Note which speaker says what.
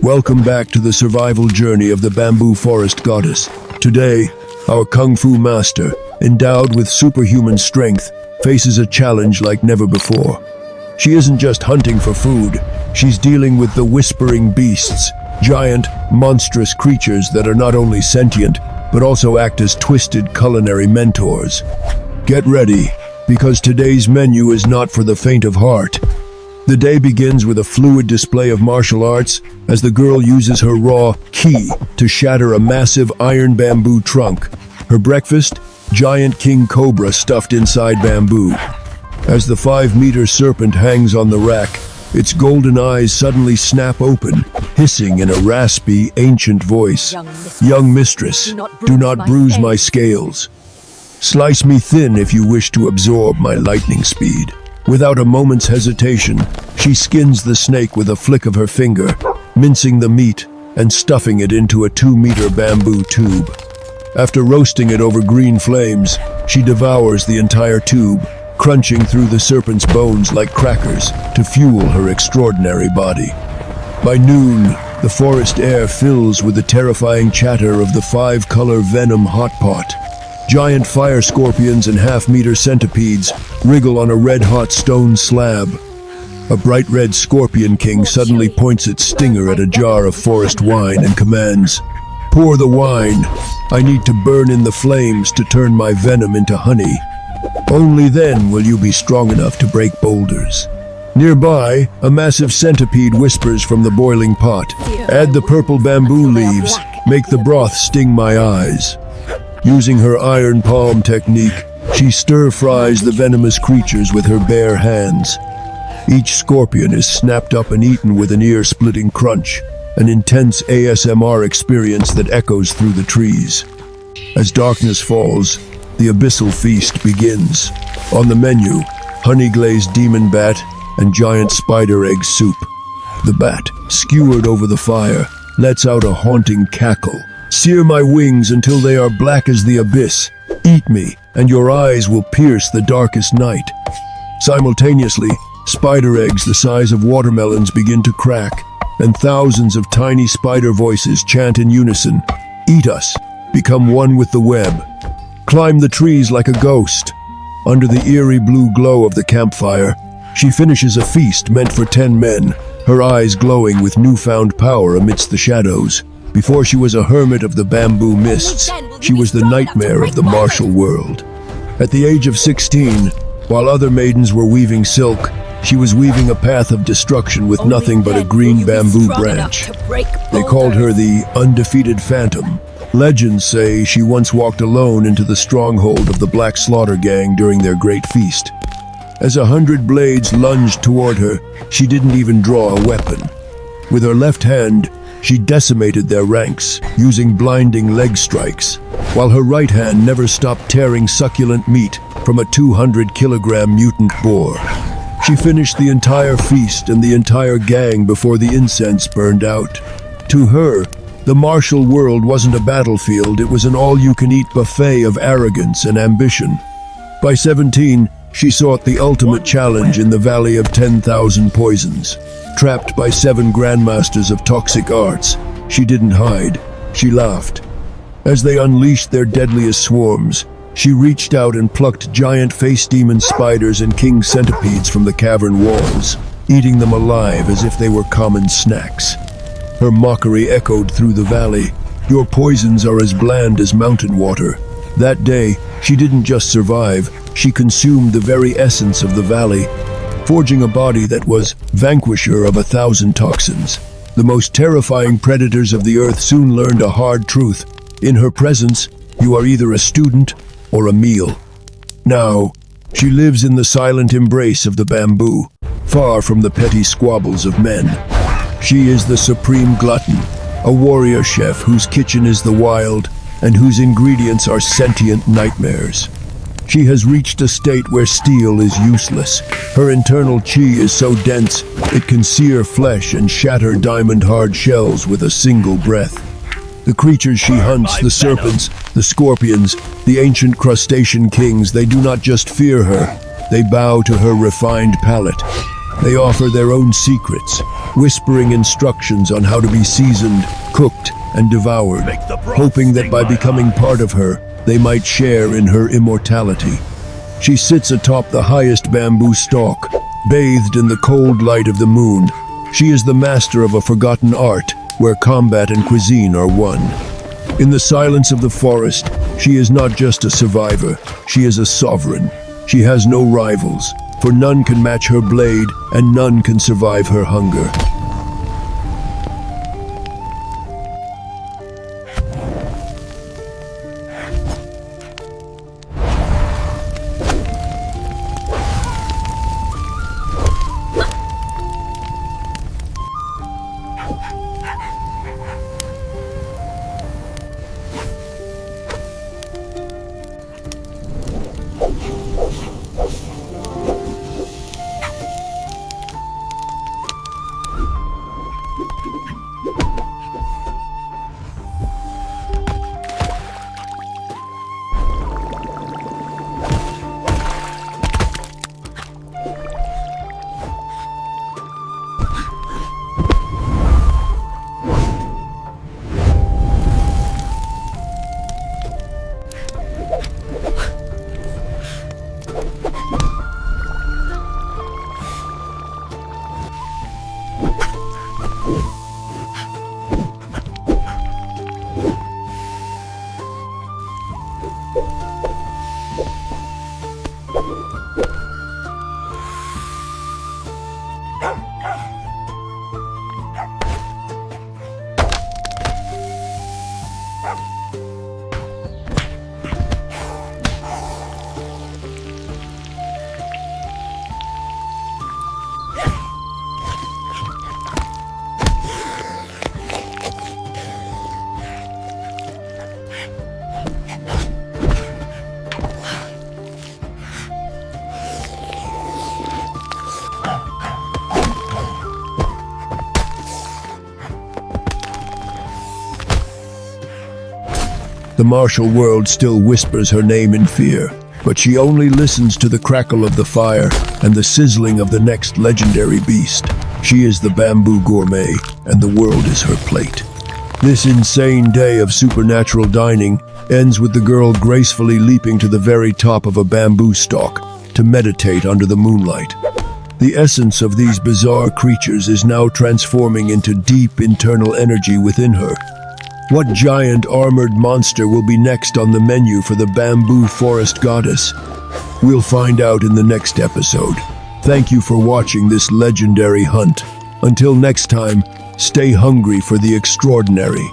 Speaker 1: Welcome back to the survival journey of the bamboo forest goddess. Today, our kung fu master, endowed with superhuman strength, faces a challenge like never before. She isn't just hunting for food, she's dealing with the whispering beasts, giant, monstrous creatures that are not only sentient, but also act as twisted culinary mentors. Get ready, because today's menu is not for the faint of heart. The day begins with a fluid display of martial arts as the girl uses her raw ki to shatter a massive iron bamboo trunk. Her breakfast? Giant king cobra stuffed inside bamboo. As the 5-meter serpent hangs on the rack, its golden eyes suddenly snap open, hissing in a raspy, ancient voice. Young mistress, do not bruise my scales. Slice me thin if you wish to absorb my lightning speed. Without a moment's hesitation, she skins the snake with a flick of her finger, mincing the meat and stuffing it into a 2-meter bamboo tube. After roasting it over green flames, she devours the entire tube, crunching through the serpent's bones like crackers to fuel her extraordinary body. By noon, the forest air fills with the terrifying chatter of the 5-color venom hot pot. Giant fire scorpions and half-meter centipedes wriggle on a red-hot stone slab. A bright red scorpion king suddenly points its stinger at a jar of forest wine and commands, "Pour the wine. I need to burn in the flames to turn my venom into honey. Only then will you be strong enough to break boulders." Nearby, a massive centipede whispers from the boiling pot, "Add the purple bamboo leaves. Make the broth sting my eyes." Using her iron palm technique, she stir-fries the venomous creatures with her bare hands. Each scorpion is snapped up and eaten with an ear-splitting crunch, an intense ASMR experience that echoes through the trees. As darkness falls, the abyssal feast begins. On the menu, honey-glazed demon bat and giant spider egg soup. The bat, skewered over the fire, lets out a haunting cackle. "Sear my wings until they are black as the abyss. Eat me, and your eyes will pierce the darkest night." Simultaneously, spider eggs the size of watermelons begin to crack, and thousands of tiny spider voices chant in unison, "Eat us, become one with the web." Climb the trees like a ghost. Under the eerie blue glow of the campfire, she finishes a feast meant for 10 men, her eyes glowing with newfound power amidst the shadows. Before she was a hermit of the bamboo mists, she was the nightmare of the martial world. At the age of 16, while other maidens were weaving silk, she was weaving a path of destruction with nothing but a green bamboo branch. They called her the undefeated phantom. Legends say she once walked alone into the stronghold of the Black Slaughter Gang during their great feast. As 100 blades lunged toward her, she didn't even draw a weapon. With her left hand, she decimated their ranks, using blinding leg strikes, while her right hand never stopped tearing succulent meat from a 200-kilogram mutant boar. She finished the entire feast and the entire gang before the incense burned out. To her, the martial world wasn't a battlefield, it was an all-you-can-eat buffet of arrogance and ambition. By 17, she sought the ultimate challenge in the Valley of 10,000 Poisons. Trapped by 7 grandmasters of toxic arts, she didn't hide, she laughed. As they unleashed their deadliest swarms, she reached out and plucked giant face demon spiders and king centipedes from the cavern walls, eating them alive as if they were common snacks. Her mockery echoed through the valley, "Your poisons are as bland as mountain water." That day, she didn't just survive, she consumed the very essence of the valley, forging a body that was vanquisher of 1,000 toxins. The most terrifying predators of the earth soon learned a hard truth. In her presence, you are either a student or a meal. Now, she lives in the silent embrace of the bamboo, far from the petty squabbles of men. She is the supreme glutton, a warrior chef whose kitchen is the wild and whose ingredients are sentient nightmares. She has reached a state where steel is useless. Her internal chi is so dense, it can sear flesh and shatter diamond-hard shells with a single breath. The creatures she hunts, the serpents, the scorpions, the ancient crustacean kings, they do not just fear her, they bow to her refined palate. They offer their own secrets, whispering instructions on how to be seasoned, cooked, and devoured, hoping that by becoming part of her, they might share in her immortality. She sits atop the highest bamboo stalk, bathed in the cold light of the moon. She is the master of a forgotten art, where combat and cuisine are one. In the silence of the forest, she is not just a survivor, she is a sovereign. She has no rivals, for none can match her blade, and none can survive her hunger. The martial world still whispers her name in fear, but she only listens to the crackle of the fire and the sizzling of the next legendary beast. She is the bamboo gourmet, and the world is her plate. This insane day of supernatural dining ends with the girl gracefully leaping to the very top of a bamboo stalk to meditate under the moonlight. The essence of these bizarre creatures is now transforming into deep internal energy within her. What giant armored monster will be next on the menu for the bamboo forest goddess? We'll find out in the next episode. Thank you for watching this legendary hunt. Until next time, stay hungry for the extraordinary.